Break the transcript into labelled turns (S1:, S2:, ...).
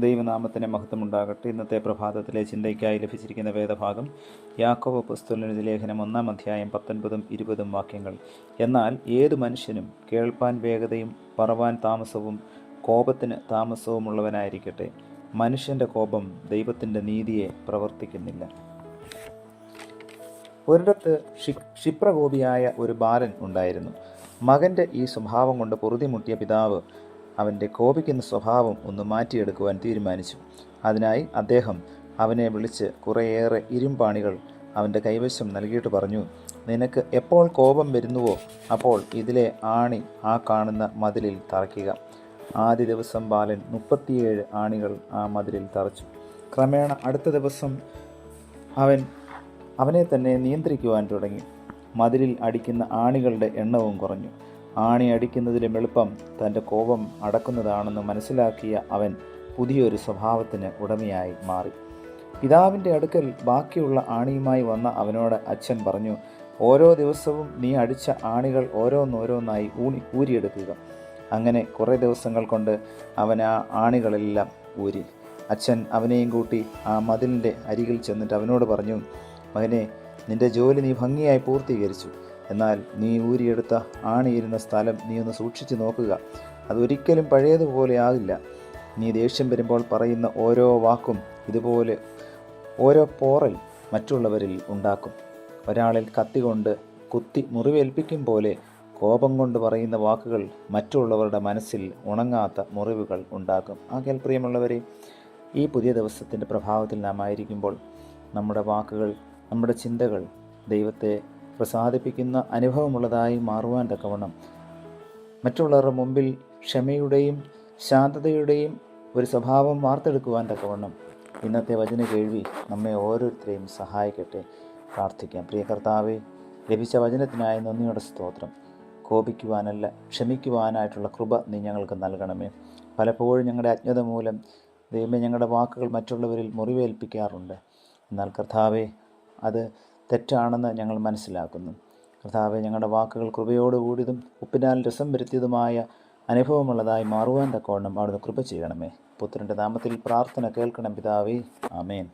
S1: ദൈവനാമത്തിന് മഹത്വമുണ്ടാകട്ടെ. ഇന്നത്തെ പ്രഭാതത്തിലെ ചിന്തയ്ക്കായി ലഭിച്ചിരിക്കുന്ന വേദഭാഗം യാക്കോബ് അപ്പോസ്തലന്റെ ലേഖനം 1-ാം അധ്യായം 19-20 വാക്യങ്ങൾ. എന്നാൽ ഏതു മനുഷ്യനും കേൾപ്പാൻ വേഗതയും പറവാൻ താമസവും കോപത്തിന് താമസവുമുള്ളവനായിരിക്കട്ടെ. മനുഷ്യൻ്റെ കോപം ദൈവത്തിൻ്റെ നീതിയെ പ്രവർത്തിക്കുന്നില്ല. ഒരിടത്ത് ക്ഷിപ്രകോപിയായ ഒരു ബാലൻ ഉണ്ടായിരുന്നു. മകൻ്റെ ഈ സ്വഭാവം കൊണ്ട് പൊറുതിമുട്ടിയ പിതാവ് അവൻ്റെ കോപിക്കുന്ന സ്വഭാവം ഒന്ന് മാറ്റിയെടുക്കുവാൻ തീരുമാനിച്ചു. അതിനായി അദ്ദേഹം അവനെ വിളിച്ച് കുറേയേറെ ഇരുമ്പാണികൾ അവൻ്റെ കൈവശം നൽകിയിട്ട് പറഞ്ഞു, നിനക്ക് എപ്പോൾ കോപം വരുന്നുവോ അപ്പോൾ ഇതിലെ ആണി ആ കാണുന്ന മതിലിൽ തറയ്ക്കുക. ആദ്യ ദിവസം ബാലൻ 37 ആണികൾ ആ മതിലിൽ തറച്ചു. ക്രമേണ അടുത്ത ദിവസം അവനെ തന്നെ നിയന്ത്രിക്കുവാൻ തുടങ്ങി. മതിലിൽ അടിക്കുന്ന ആണികളുടെ എണ്ണവും കുറഞ്ഞു. ആണി അടിക്കുന്നതിലും എളുപ്പം തൻ്റെ കോപം അടക്കുന്നതാണെന്ന് മനസ്സിലാക്കിയ അവൻ പുതിയൊരു സ്വഭാവത്തിന് ഉടമയായി മാറി. പിതാവിൻ്റെ അടുക്കൽ ബാക്കിയുള്ള ആണിയുമായി വന്ന അവനോട് അച്ഛൻ പറഞ്ഞു, ഓരോ ദിവസവും നീ അടിച്ച ആണികൾ ഓരോന്നോരോന്നായി ഊരിയെടുക്കുക. അങ്ങനെ കുറേ ദിവസങ്ങൾ കൊണ്ട് അവൻ ആ ആണികളെല്ലാം ഊരി. അച്ഛൻ അവനെയും കൂട്ടി ആ മതിലിൻ്റെ അരികിൽ ചെന്നിട്ട് അവനോട് പറഞ്ഞു, മകനെ, നിന്റെ ജോലി നീ ഭംഗിയായി പൂർത്തീകരിച്ചു. എന്നാൽ നീ ഊരിയെടുത്ത ആണിയിരുന്ന സ്ഥലം നീ ഒന്ന് സൂക്ഷിച്ചു നോക്കുക. അതൊരിക്കലും പഴയതുപോലെ ആകില്ല. നീ ദേഷ്യം വരുമ്പോൾ പറയുന്ന ഓരോ വാക്കും ഇതുപോലെ ഓരോ പോറൽ മറ്റുള്ളവരിൽ ഉണ്ടാക്കും. ഒരാളിൽ കത്തി കൊണ്ട് കുത്തി മുറിവേൽപ്പിക്കും പോലെ കോപം കൊണ്ട് പറയുന്ന വാക്കുകൾ മറ്റുള്ളവരുടെ മനസ്സിൽ ഉണങ്ങാത്ത മുറിവുകൾ ഉണ്ടാക്കും. ആകയാൽ പ്രിയമുള്ളവരെ, ഈ പുതിയ ദിവസത്തിൻ്റെ പ്രഭാവത്തിൽ നാം ആയിരിക്കുമ്പോൾ നമ്മുടെ വാക്കുകൾ, നമ്മുടെ ചിന്തകൾ ദൈവത്തെ പ്രസാദിപ്പിക്കുന്ന അനുഭവമുള്ളതായി മാറുവാൻ തക്കവണ്ണം, മറ്റുള്ളവരുടെ മുമ്പിൽ ക്ഷമയുടെയും ശാന്തതയുടെയും ഒരു സ്വഭാവം വാർത്തെടുക്കുവാൻ തക്കവണ്ണം ഇന്നത്തെ വചന കേൾവി നമ്മെ ഓരോരുത്തരെയും സഹായിക്കട്ടെ. പ്രാർത്ഥിക്കാം. പ്രിയ കർത്താവേ, ലഭിച്ച വചനത്തിനായി നന്ദിയോടെ സ്തോത്രം. കോപിക്കുവാനല്ല, ക്ഷമിക്കുവാനായിട്ടുള്ള കൃപ നീ ഞങ്ങൾക്ക് നൽകണമേ. പലപ്പോഴും ഞങ്ങളുടെ അജ്ഞത മൂലം ദൈവമേ ഞങ്ങളുടെ വാക്കുകൾ മറ്റുള്ളവരിൽ മുറിവേൽപ്പിക്കാറുണ്ട്. എന്നാൽ കർത്താവേ, അത് തെറ്റാണെന്ന് ഞങ്ങൾ മനസ്സിലാക്കുന്നു. കർത്താവേ, ഞങ്ങളുടെ വാക്കുകൾ കൃപയോടുകൂടിയതും ഉപ്പിനാൽ രസം വരുത്തിയതുമായ അനുഭവമുള്ളതായി മാറുവാൻ തക്കവണ്ണം അവിടുന്ന് കൃപ ചെയ്യണമേ. പുത്രൻ്റെ നാമത്തിൽ പ്രാർത്ഥന കേൾക്കണം പിതാവേ. ആമേൻ.